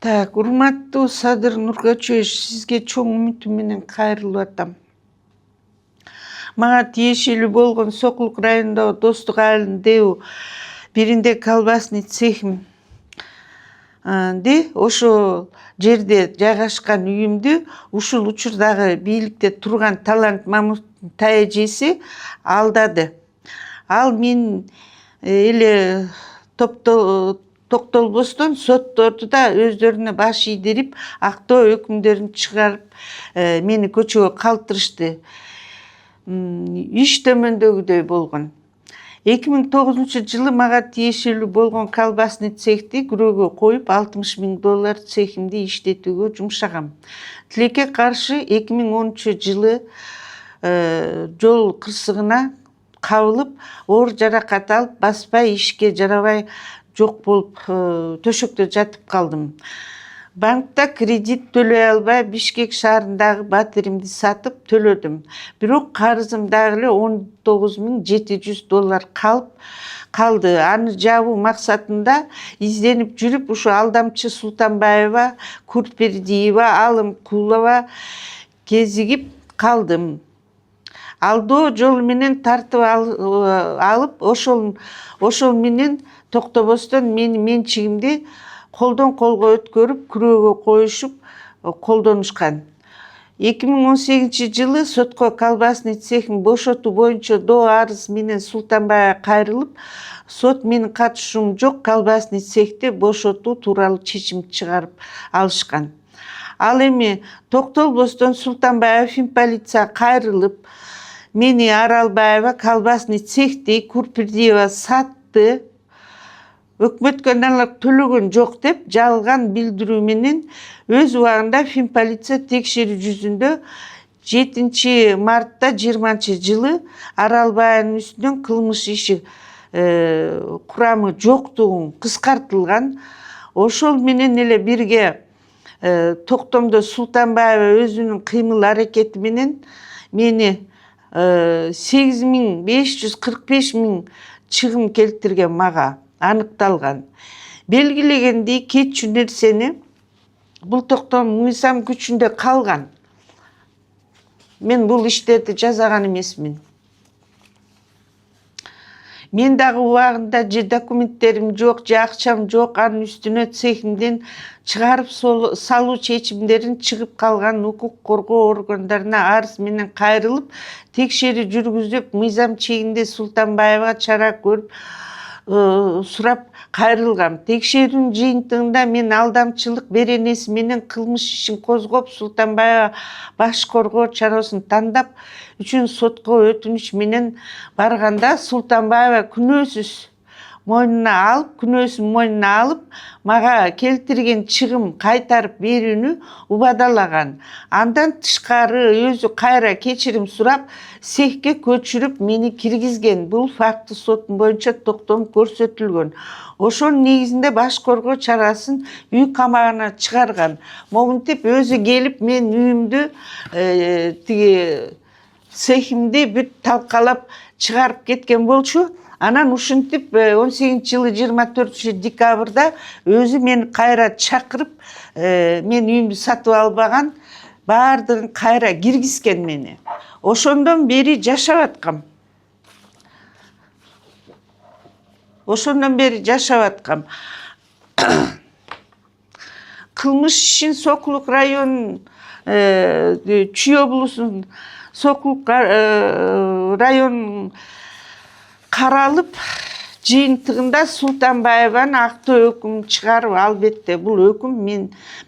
Так, урматтуу Садыр Нуркачевич, сизге чоң үмүтүм менен кайрылып атам. Мага тиешелүү болгон Сокулук районундагы Достук айылындагы биринде колбасный цехим ошол жерде жайгашкан үйүмдү ушул учурдагы бийликте турган Талант Мамуттун тайэжеси алдады. Ал мен эле токтолбостон сотторду да өздөрүнө баш ийдирип, актоо өкүмдөрүн чыгарып, мени көчөгө калтырышты. Иш төмөндөгүдөй болгон. 2009-жылы мага тиешелүү болгон колбасный цехти күрөөгө коюп, $60,000 цехимди иштетүүгө жумшагам. Тилекке каршы 2010-жылы жол кырсыгына кабылып, оор жаракат алып, баспай, ишке жарабай жок болуп, төшөктө жатып калдым. Банкта кредит төлөй албай, Бишкек шаарындагы батиримди сатып төлөдүм. Бирок карызым дагы эле $19,700 калды. Аны жабуу максатында изденип жүрүп, ушу Алдамчы Султанбаева, Куртбердиева, Алым Кулова кезигип калдым. Алдоо жол менен тартып алып, ошол менен токтобостон менчигимди колдон колго өткөрүп, күрөөгө коюшуп колдонушкан. 2018-жылы сотко колбасный цехин бошотуу боюнча доо арыз менен Султанбаева кайрылып, сот менин катышуум жок, колбасный цехти бошотуу тууралуу чечим чыгарып алышкан. Ал эми токтолбостон Султанбаева финполицияга кайрылып, мени Аралбаева колбасный цехти Куртбердиева сатты, өкмөткө налог төлөгөн жок деп жалган билдирүү менен өз убагында финполиция текшерүү жүзүндө 7 мартта 20-жылы Аралбаеванын үстүнөн кылмыш иши курамы жоктугун кыскартылган. Ошол менен эле бирге токтомдо Султанбаева өзүнүн кыймыл аракети менен мени 8,545,000 чыгым келтирген мага аныкталган. Белгилегендей кетчү нерсени бул токтом мыйзам күчүндө калган. Мен бул иштерди жасаган эмесмин. Мен дагы убагында же документтерим жок, же акчам жок, анын үстүнө цехимден чыгарып салуу чечимдерин чыгып калган укук коргоо органдарына арыз менен кайрылып, текшерүү жүргүзүп, мыйзам чегинде Султанбаевага чара көрүп сурап кайрылгам. Текшерүүнүн жыйынтыгында мен алдамчылык беренеси менен кылмыш ишин козгоп, Султанбаева баш коргоо чарасын тандап үчүн сотко өтүнүч менен барганда, Султанбаева күнөөсүн мойнуна алып, мага келтирген чыгым кайтарып берүүнү убадалаган. Андан тышкары өзү кайра кечирим сурап, цехке көчүрүп мени киргизген. Бул факты соттун боюнча токтом көрсөтүлгөн. Ошонун негизинде баш коргоо чарасын үй камагына чыгарган. Моминтип өзү келип мен үйүмдү цехимди бүт талкалап чыгарып кеткен болчу. Анан ушинтип 18-жылы 24 декабрда өзү мени кайра чакырып, мен үйүмдү сатып албаган, баардыгын кайра киргизген мени. Ошондон бери жашап аткам. Кылмыш ишин Сокулук районунун Чүй облусунун Сокулук районунун каралып, жыйынтыгында Султанбаеванын актоо өкүмүн чыгарып, албетте бул өкүм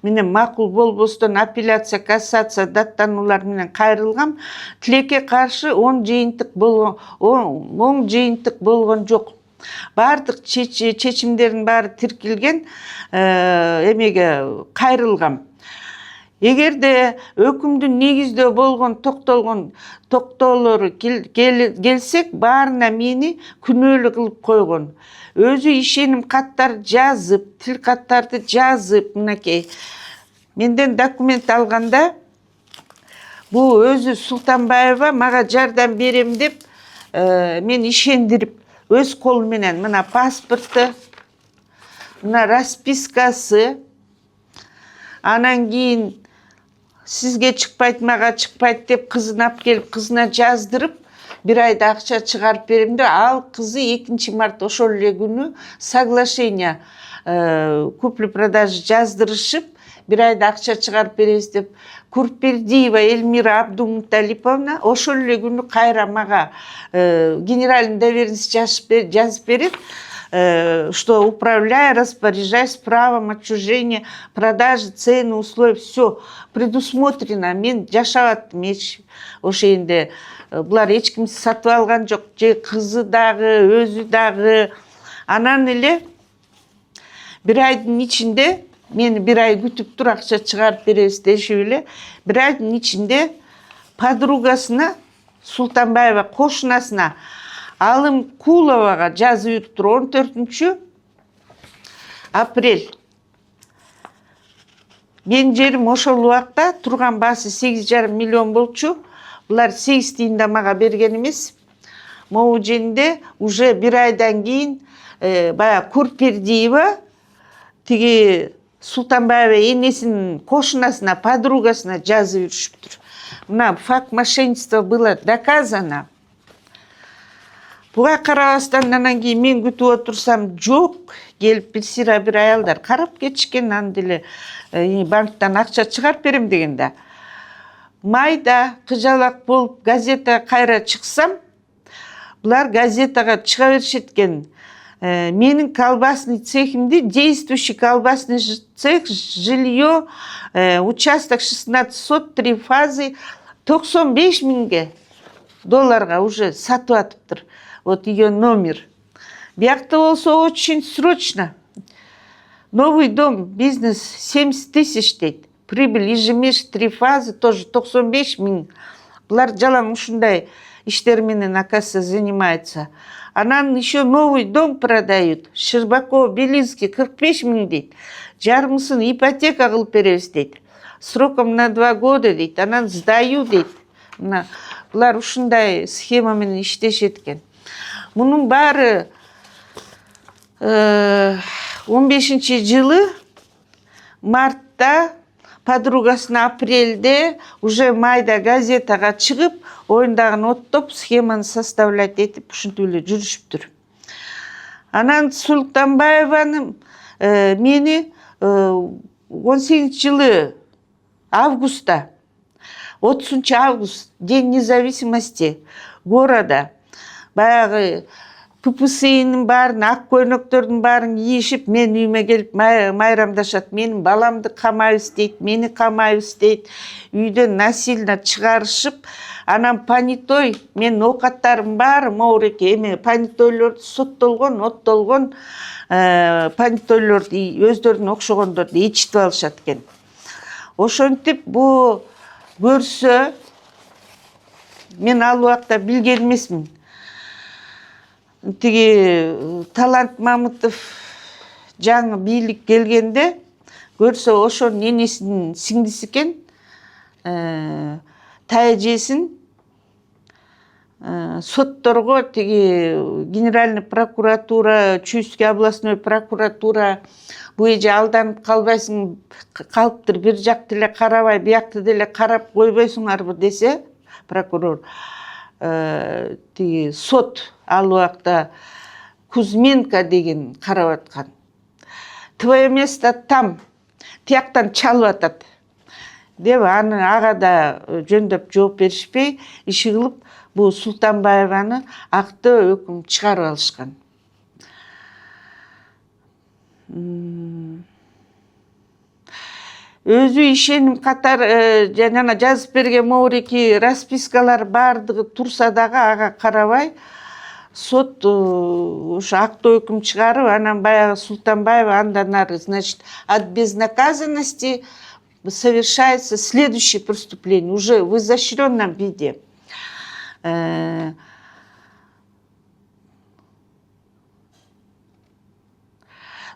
менен макул болбостон апелляция, кассация даттануулар менен кайрылгам. Тилекке каршы оң жыйынтык болгон жок. Баардык чечимдердин баары тиркелген, эмеге кайрылгам. Эгерде өкүмдүн негиздөө болгон токтоолору келсек, баарына мени күнөөлүү кылып койгон. Өзү ишеним каттар жазып, тил каттарды жазып, мынакей менден документ алганда, бул өзү Султанбаева мага жардам берем деп мен ишендирип, өз колу менен мына паспорты, мына распискасы, Анан кийин сизге чыкпайт, мага чыкпайт деп кызын алып келип, кызына жаздырып, 1 айда акча чыгарып берем деп, ал кызы 2 март ошол эле күнү соглашение купли-продажа жаздырышып, 1 айда акча чыгарып беребиз деп, Курпердиева Эльмира Абдумуталиповна ошол эле күнү кайра мага генеральный доверенность жазып берет, что управляя, распоряжаясь правом отчуждения, продажи, цены, условия, все предусмотрено. Мен жашап аттым, ошо энди булар эч ким сатып алган жок, же кызы дагы, өзү дагы. Анан эле 1 айдын ичинде мени 1 ай күтүп тур, акча чыгарып беребиз дешип эле, 1 айдын ичинде подругасына, Султанбаева кошунасына, Алым Куловага жазып тур, 14 апрель. Мен жерим ошол убакта турган баасы 8,5 миллион болчу. Булар 8 тиын мага берген эмес. Могу жеринде уже 1 айдан кийин баягы Курпердиева тиги Султанбаева энесинин кошунасына, подругасына жазып жүрүшүптүр. Мына факт мошенничества было доказано. Буга карабастан анан кийин мен күтүп отурсам, жок, келип бир сыйра бир аялдар карап кетишкен, аны деле банктан акча чыгарып берем деген да. Майда кыжалак болуп газета кайра чыксам, булар газетага чыга беришет экен. Менин колбасный цехимди, действующий колбасный цех, жилье, участок 16 сот, 3 фазы, 95 миңге долларга уже сатып атыптыр. Вот ее номер. Биякта болсо очень срочно. Новый дом, бизнес 70 тысяч дейт. Прибыль ежемесячно 3 фазы, тоже 95 миң. Булар жалаң ушундай иштер менен оказывается занимается. Анан еще новый дом продают. Щербаков, Белинский 45 миң дейт. Жарымысын ипотека кылып беребиз дейт. Сроком на 2 года дейт. Анан сдаю дейт. Булар ушундай схема менен иштешет экен. Мунун баары 15-жылы мартта, подругасына апрелде, уже майда газетага чыгып, оюндагын оттоп, схеманы составлять этип, ушинтип эле жүрүшүптүр. Анан Султанбаеваны мени 18-жылы августта, 30 август, День независимости города, баягы ППСИнин баарын, ак көйнөктөрдүн баарын кийишип, мен үйүмө келип майрамдашат. Менин баламды камайбыз дейт, мени камайбыз дейт. Үйдөн насильно чыгарышып, анан понитой, менин оокаттарым баары моуреке, эме понитойлорду соттолгон, оттолгон понитойлорду өздөрүнө окшогондорду ичитип алышат экен. Ошентип бу көрсө, мен ал убакта билген эмесмин. Тиги Талант Мамытов жаңы бийлик келгенде көрсө ошонун энесинин сиңдиси экен, тайэжесин сотторго тиги Генеральный прокуратура, Чуйский областной прокуратура бу эже алданып калбайсың, калыптыр, бир жакты эле карабай, биякты деле карап койбойсуңарбы десе, прокурор тиги сот ал убакта Кузьменко деген карап аткан. Твое место там, тияктан чалып атат деп аны ага да жөндөп жооп беришпей, иши кылып бу Султанбаеваны актөө өкүм чыгарып алышкан. Өзү ишеним катар жана жазып берген моуреки распискалар бардыгы турса дагы ага карабай, сот ошо актоо өкүм чыгарып, анан баягы Султанбаева андан ары, значит, от безнаказанности совершается следующее преступление, уже в изощренном виде.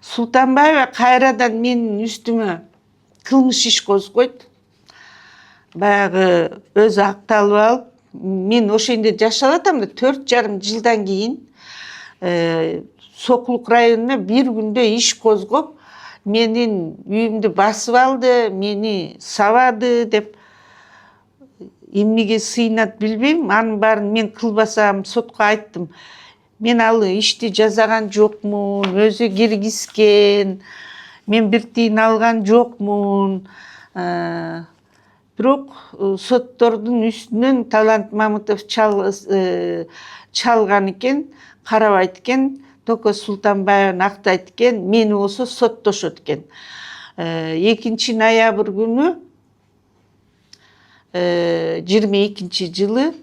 Султанбаева кайрадан менин үстүмө кылмыш иш козгойт. Баягы өзү акталып алып, мен ошондо жашап атам да 4,5 жылдан кийин Сокулук районуна бир күндө иш козгоп, менин үйүмдү басып алды, мени сабады деп эмнеге сыйынат билбейм. Анын баарын мен кылбасам сотко айттым. Мен ал ишти жасаган жокмун, өзү киргизген, мен бир тиын алган жокмун. Бирок соттордун үстүнөн Талант Мамытов чалган экен, карабайт экен, Токо Султанбаеваны актайт экен, мени болсо соттошот экен. 2 ноябрь күнү 22-жылы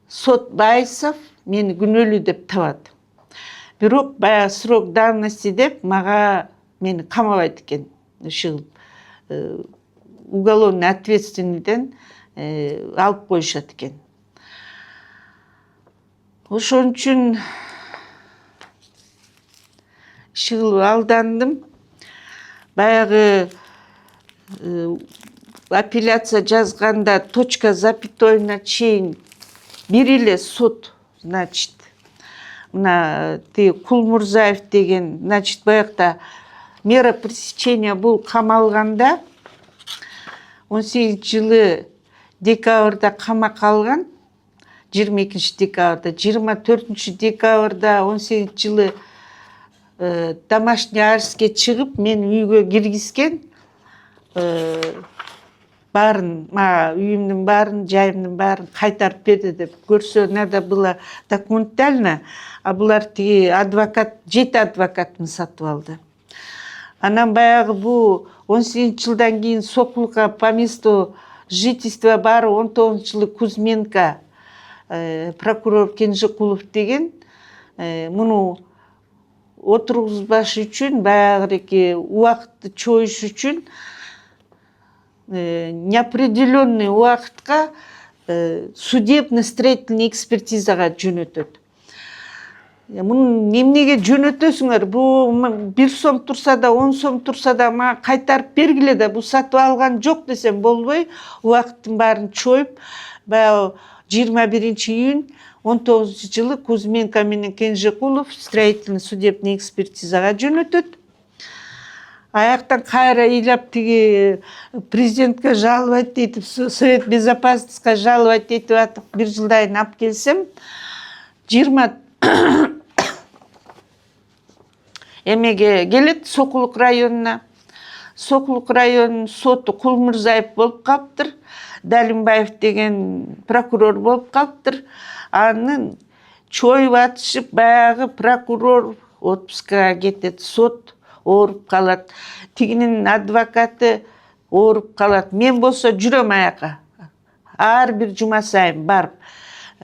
сот Байсов мени күнөөлүү деп табат. Бирок баягы срок давности деп мени камабайт экен. Ушул уголовный ответственныйден алып коюшат экен. Ошон үчүн ушул алдандым. Баягы апелляция жазганда точка запятойна чейин бир эле сот, значит, мына Кулмурзаев деген, значит, баягыда мера пресечения бул камалганда 18-жылы декабрда камакка алган, 22-декабрда, 24-декабрда 18-жылы домашний арестке чыгып, мен үйгө киргизген, баарын, үйүмдүн баарын, жайымдын баарын кайтарып берди деп. Көрсө, надо было документально, а булар адвокат, 7 адвокатын сатып алды. Анан баягы бу 18-жылдан кийин Сокулга по месту жительства баары 19-жылы Кузьменко прокурор Кенжекулов деген, муну отургузбаш үчүн, баягы убакытты чоюш үчүн неопределенный убакытка судебно-строительный экспертизага жөнөтөт. Муну эмнеге жөнөтөсүңөр? Бу 1 сом турса да, 10 сом турса да мага кайтарып бергиле да, бу сатып алган жок десем болбой, убакыттын баарын чоюп, баягы 21-июнь 19-жылы Кузьменко менен Кенжекулов строительный судебный экспертизага жөнөтөт. Аяктан кайра ыйлап президентке жаловать этип, Совет Безопасностька жаловать этип атып 1 жылдайын алып келсем, 20 эмеге келет Сокулук районуна. Сокулук районунун соту Кулмурзаев болуп калыптыр. Далимбаев деген прокурор болуп калыптыр. Анын чоюп атышып, баягы прокурор отпускага кетет, сот ооруп калат. Тигинин адвокаты ооруп калат. Мен болсо жүрөм аяка. Ар бир жума сайын барып.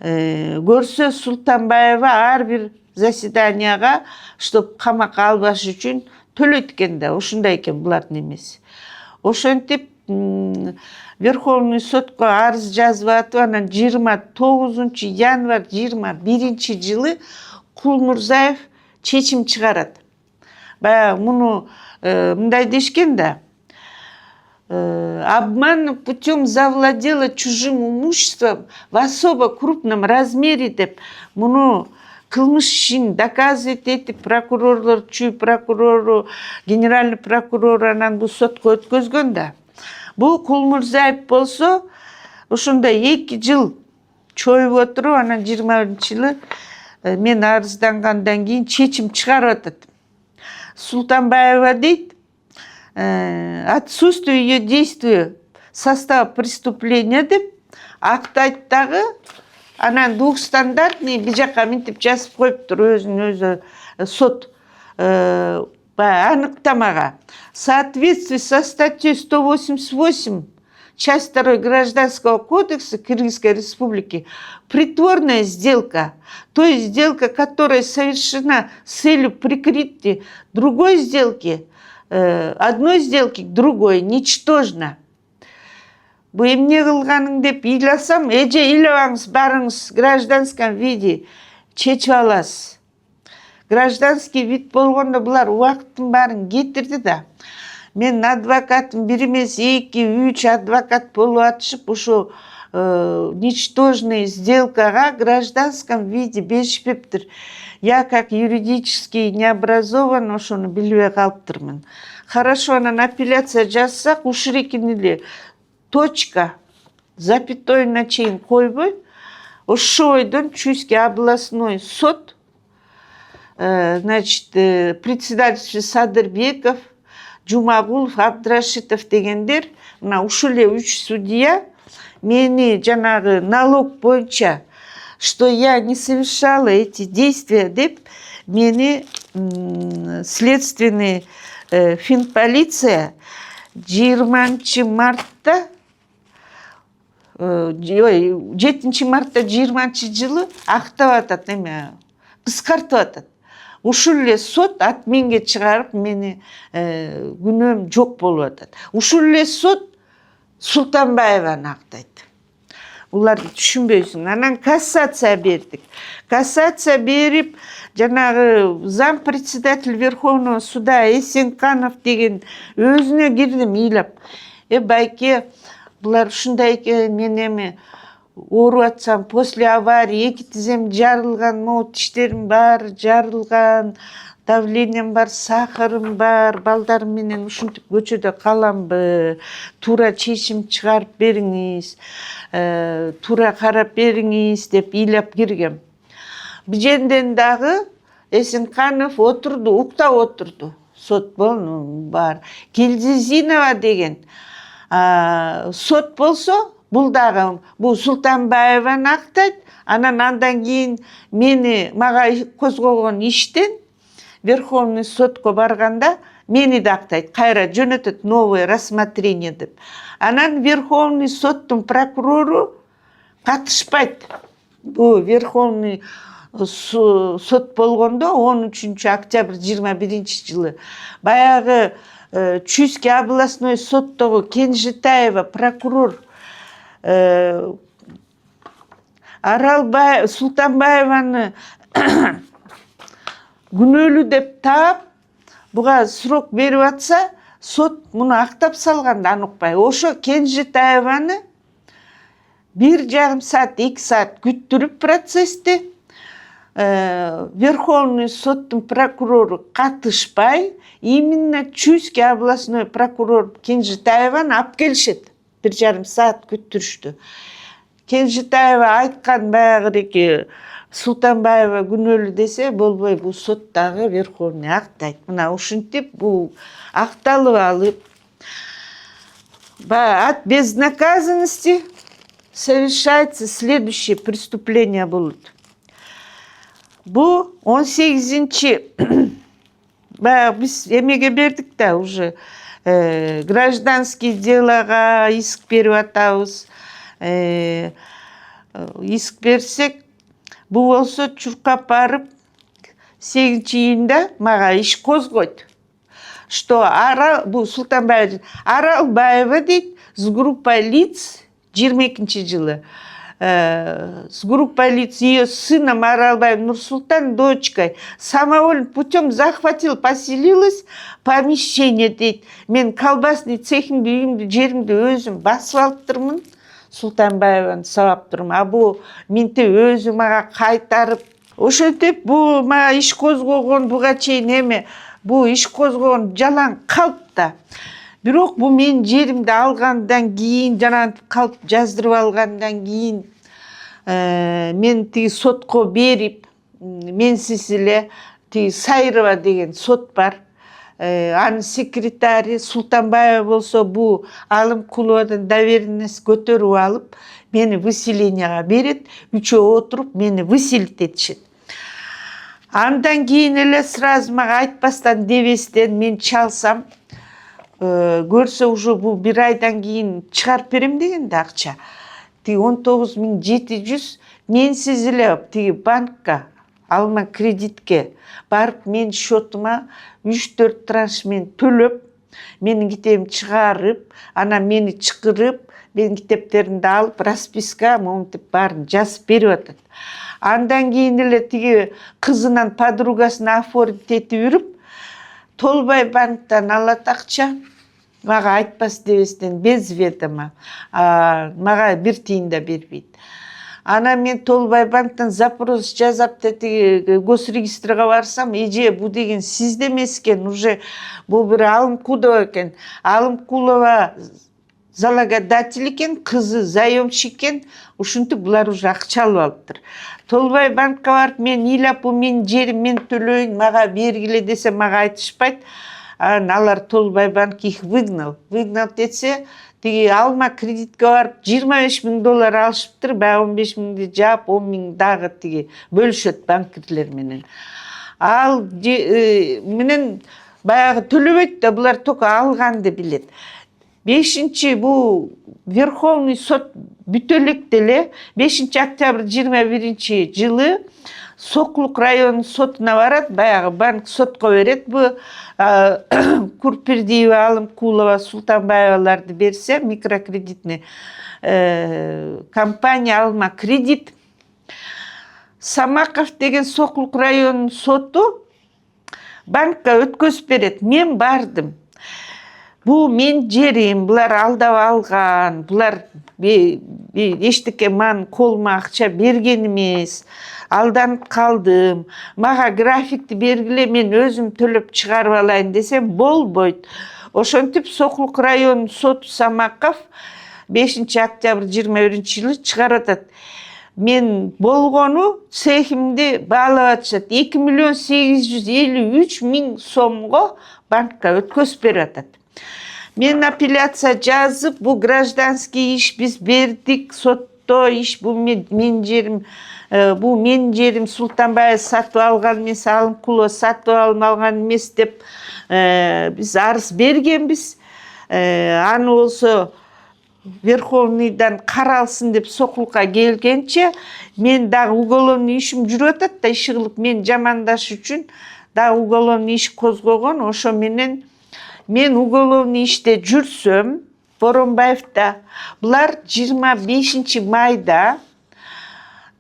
Көрсө Султанбаева ар бир заседанияга, чтоб камакка албаш үчүн төлөйт экен да, ушундай экен булардын эмеси. Ошентип Верховный сотко арыз жазып атып, анан 29 январь 21-жылы Кулмурзаев чечим чыгарат. Баягы муну мындай дешкен да, обман путем завладела чужим имуществом в особо крупном размере деп, муну кылмыш ишин доказывать этип прокурорлор, чүй прокурору, генеральный прокурор анан бу сотко өткөзгөн да. Бу Кулмурзаев болсо ошондой 2 жыл чоюп отуруп, анан 21-жылы мен арыздангандан кийин чечим чыгарып атат. Султанбаева дейт, отсутствие ее действия состава преступления деп актайт дагы, анан двухстандартный бир жака мынтип жазып коюптур өзүнүн өзү сот аныктамага. В соответствии со статьей 188 часть 2 Гражданского кодекса Кыргызской Республики, притворная сделка, то есть сделка, которая совершена с целью прикрытия другой сделки, одной сделки к другой, ничтожна. Бу эмне кылганың деп ыйласам, эже ыйлабаңыз, барыңыз гражданском виде чечип аласыз. Гражданский вид болгондо булар убакыттын баарын кетирди да. Мен адвокатым 1 эмес 2, 3 адвокат болуп атышып, ушу ничтожный сделкага гражданском виде беришпептир. Я как юридически не образован, ошону билбей калыптырмын. Хорошо, анан апелляция жазсак, ушул экини эле точка, запятойна чейин койбой, ошол бойдон Чуйский областной суд, значит, председатель Садырбеков, Жумагулов, Абдрашитов дегендер, мына ушул эле 3 судья мени жанагы налог боюнча, что я не совершала эти действия деп, мени следственный финполиция 20 мартта 7 мартта 20 жылы актап атат, эме кыскартып атат. Ушул эле сот отменге чыгарып, мени күнөөм жок болуп атат. Ушул эле сот Султанбаеваны актайт. Уларды түшүнбөйсүң. Анан кассация бердик. Кассация берип, жанагы зам председатель Верховного суда Эсенканов деген өзүнө кирдим ыйлап. Байке, булар ушундай экен, мен эми ооруп атсам, после аварии 2 тизем жарылган, могу тиштерим баары жарылган, давлением бар, сахарым бар, балдарым менен ушинтип көчөдө каламбы, туура чечим чыгарып бериңиз, туура карап бериңиз деп ыйлап киргем. Бул жерден дагы Эсенканов отурду, уктап отурду. Сот бар. Келзизинова деген сот болсо, бул дагы бул Султанбаеваны актайт. Анан андан кийин мага козгогон иштен Верховный сотко барганда мени да актайт, кайра жөнөтөт новое рассмотрение деп. Анан Верховный соттун прокурору катышпайт. Бул Верховный сот болгондо 13 октябрь 21 жылы баягы Чуйский областной соттогу Кенжетаева прокурор Султанбаеваны күнөөлүү деп таап, буга срок берип атса, сот муну актап салган да укпай. Ошо Кенжетаеваны 1,5 саат, 2 саат күттүрүп процессте, Верховный соттун прокурору катышпай, именно Чуйский областной прокурор Кенжетаеваны алып келишет. 1,5 саат күттүрүштү. Кенжетаева айткан баягы Султанбаева күнөөлүү десе, болбой, бул сот дагы Верховный актайт. Мына ушинтип бул акталып алып, от безнаказанности совершается следующее преступление болот. Бул 18-чи баягы биз эмеге бердик да, уже гражданский делага иск берип атабыз. Иск берсек, бул болсо чуркап барып 8-июнда мага иш козгойт. Что бул Султанбаева Аралбаева дейт, с группой лиц 22 жылы. С группой лиц ее сыном Аралбаевым Нурсултан, дочкой, самовольным путем захватил, поселилась помещение дейт. Мен колбасный цехимди, үйүмдү, жеримди өзүм басып алыптырмын. Султанбаеваны сабап турмун. А бул менти өзү мага кайтарып, ошентип бул мага иш козгогон, буга чейин эме бул иш козгогон жалаң калп да. Бирок бул менин жеримди алгандан кийин, жанагынтип калп жаздырып алгандан кийин, мен тиги сотко берип, менсиз эле тиги Сайрова деген сот бар. Анын секретари Султанбаева болсо бул Алымкуловадан доверенность көтөрүп алып, мени выселенияга берет, үчөө отуруп мени выселить этишет. Андан кийин эле сразу мага айтпастан дебестен мен чалсам, көрсө уже бул 1 айдан кийин чыгарып берем деген да акча. Тиги 19.700 менсиз эле тиги банкка, алма кредитке барып, мен счетума 3-4 транш мен төлөп, менин китебим чыгарып, анан мени чакырып, менин китептеримди алып, расписка монтип баарын жазып берип атат. Андан кийин эле тиги кызынан подругасына оформить этип жүрүп, Толбай банктан алат акча, мага айтпас дебестен без ведома, мага 1 тиын да бербейт. Ана мен Толбай банктан запрос жазап госрегистрге барсам, эже бу деген сизде эмес экен, уже бул бир Алымкулова экен. Алымкулова залогодатель экен, кызы заемщик экен. Ушинтип булар уже акча алып алыптыр. Толбай банкка барып, мен ыйлап, бу менин жерим, мен төлөйүн, мага бергиле десе, мага айтышпайт. Алар Толбай банк их выгнал. Выгнал десе, тиги алма кредитке барып $25,000 алышыптыр. Баягы 15,000 жаап, 10,000 дагы тиги бөлүшөт банкирлер менен. Ал менен баягы төлөбөйт да, булар только алганды билет. 5-чи бу Верховный сот бүтө элек деле 5 октябрь 21 жылы Сокулук район сотуна барат, баягы банк сотко берет. Бу Курпердиева, Алымкулова, Султанбаеваларды берсе, микрокредитный компания Алма кредит. Самаков деген Сокулук район соту банкка өткөзүп берет. Мен бардым. Бу мен жерим, булар алдап алган, булар эчтеке ман колума акча берген эмес. Алданып калдым. Мага графикти бергиле, мен өзүм төлөп чыгарып алайын десем, болбойт. Ошентип Сокулук район соту Самаков 5 октябрь 21 жылы чыгарып атат. Мен болгону цехимди баалап атышат. 2,853,000 сомго банкка өткөзүп берип атат. Мен апелляция жазып, бу гражданский иш биз бердик, сотто иш, бу мен жерим, бу менин жерим, Султанбаев сатып алган эмес, Алымкулова сатып алган эмес деп биз арыз бергенбиз. Аны болсо Верховныйдан каралсын деп Сокулукка келгенче, мен дагы уголовный ишим жүрүп атат да, иши кылып мен жамандаш үчүн дагы уголовный иш козгогон. Ошо менен мен уголовный иште жүрсөм, Боронбаевда, булар 25 майда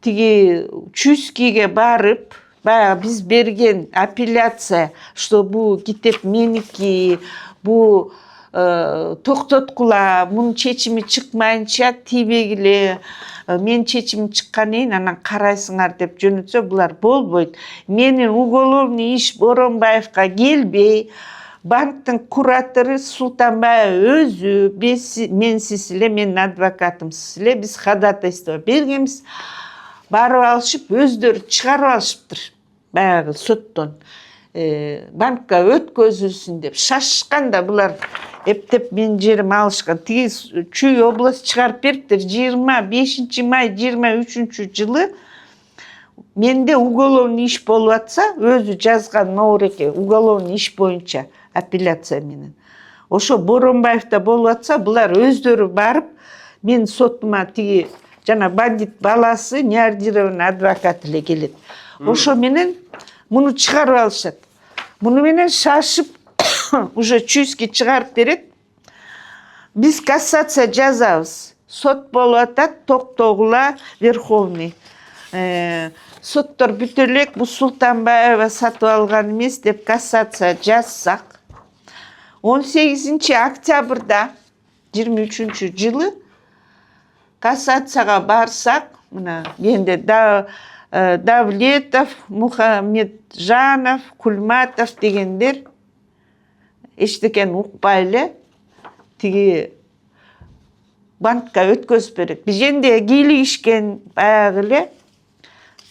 тиги Чуйскийге барып, баягы биз берген апелляция, что бу китеп меники, бу токтоткула, мунун чечими чыкмайынча тийбегиле, мен чечимим чыккан кийин анан карайсыңар деп жөнөтсө, булар болбойт. Менин уголовный иш Боронбаевга келбей, банктын куратору Султанбаев өзү, менсиз эле, менин адвокатымсыз эле биз ходатайство бергенбиз. Барып алышып, өздөрү чыгарып алышыптыр. Баягы соттон банкка өткөзүлсүн деп шашышканда, булар эптеп менин жерим алышкан. Тиги Чүй область чыгарып бериптир. 25 май 23 жылы менде уголовный иш болуп атса, өзү жазган Ноореке уголовный иш боюнча апелляция менен. Ошо Боронбаевда болуп атса, булар өздөрү барып, мен сотума тиги жана бандит баласы неардированный адвокат эле келет. Ошо менен муну чыгарып алышат. Муну менен шашып уже Чуйский чыгарып берет. Биз кассация жазабыз. Сот болуп атат, токтогула Верховный. Соттор бүтө элек, бу Султанбаева сатып алган эмес деп кассация жазсак, 18 октябрда 23 жылы кассацияга барсак, мына менде Давлетов, Мухамеджанов, Кульматов дегендер эчтекени укпай эле тиги банкка өткөзүп берет. Бизенде кийлигишкен баягы эле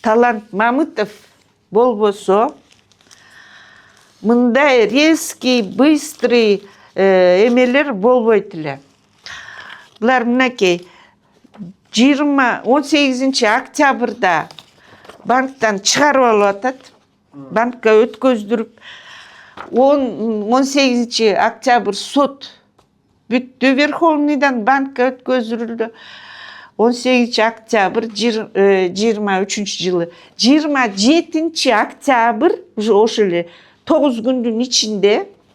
Талант Мамытов болбосо, мындай резкий, быстрый эмелер болбойт эле. Булар мынакей 18 октябрда банктан чыгарып алып атат, банкка өткөздүрүп, 18 октябрь сот бүттү, Верховныйдан банкка өткөздүрүлдү. 18 октябрь 23 жылы. 27 октябрь, ошо эле 9 күндүн ичинде